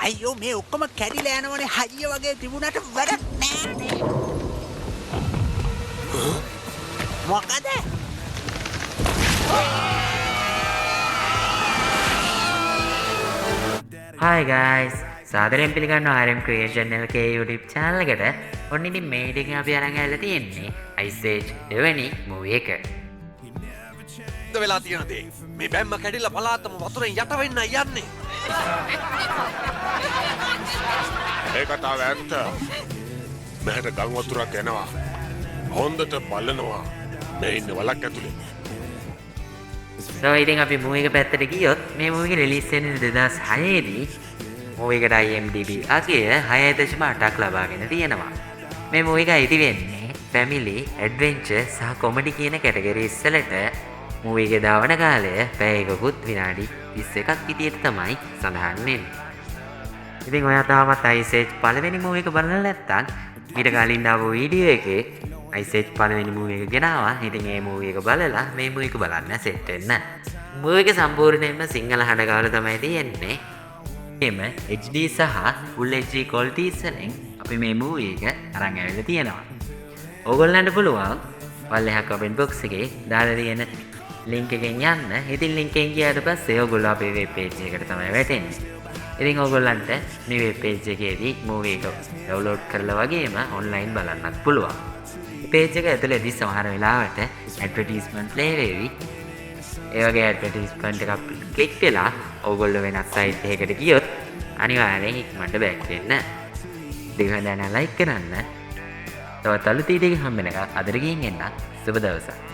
අයියෝ මේ ඔක්කොම කැඩිලා යනවනේ හයිය වගේ තිබුණාට වැඩක් නෑනේ. මොකද? Hi guys, සාදරයෙන් පිළිගන්නවා RM Creation එකේ YouTube channel එකට. ඔන්න ඉතින් මේ ටික අපි අරන් ඇවිල්ලා තියෙන්නේ Ice Age දෙවෙනි movie එක. වෙලා තියෙන දේ මේ බැම්ම කැඩිලා පලාතම වතුරෙන් යට වෙන්න යන්නේ. ඒ කතාව ඇත්ත. මෙහෙට ගම් වතුරක් එනවා. හොඳට බලනවා. මේ ඉන්නේ වලක් ඇතුලේ. So ඉතින් අපි movie එක පැත්තට ගියොත් මේ movie එක release වෙන්නේ 2006 දී. movie එකට IMDb අගය 6.8ක් ලබාගෙන තියෙනවා. මේ movie එක අයිති වෙන්නේ family, adventure සහ comedy කියන categories වලට. movie එකේ දාවන කාලය පැය එකකුත් විනාඩි 21ක් විදියට තමයි සඳහන් වෙන්නේ. ඉතින් ඔයා තාමත් Ice Age පළවෙනි movie එක බලලා නැත්නම් ඊට කලින් ආපු වීඩියෝ එකේ Ice Age පළවෙනි movie එක ගෙනාවා. ඉතින් ඒ movie එක බලලා මේ movie එක බලන්න set වෙන්න. movie එක සම්පූර්ණයෙන්ම සිංහල හඬ තමයි තියෙන්නේ. එම HD සහ Full HD qualities වලින් අපි මේ movie එක අරන් ඇවිල්ලා තියෙනවා. ඕගොල්ලන්ට පුළුවන් පල්ලෙහා comment box එකේ දාලා තියෙන link එකෙන් යන්න. ඉතින් link එකෙන් ගියාට පස්සේ ඕගොල්ලෝ අපේ web page එකට තමයි වැටෙන්නේ. ඉතින් ඕගොල්ලන්ට මේ web page එකේදී movie එක download කරලා වගේම online බලන්නත් පුළුවන්. page එක ඇතුළේදී සමහර වෙලාවට advertisement play වෙවි. ඒ වගේ advertisement එකක් click වෙලා ඕගොල්ලෝ වෙනත් site එකකට ගියොත් අනිවාර්යෙන් ඉක්මනට back වෙන්න. දෙවියන් දැන like කරන්න. තවත් අලුත් වීඩියෝ එකක් හම්බ වෙනකන් අදට ගිහින් එන්න. සුබ දවසක්.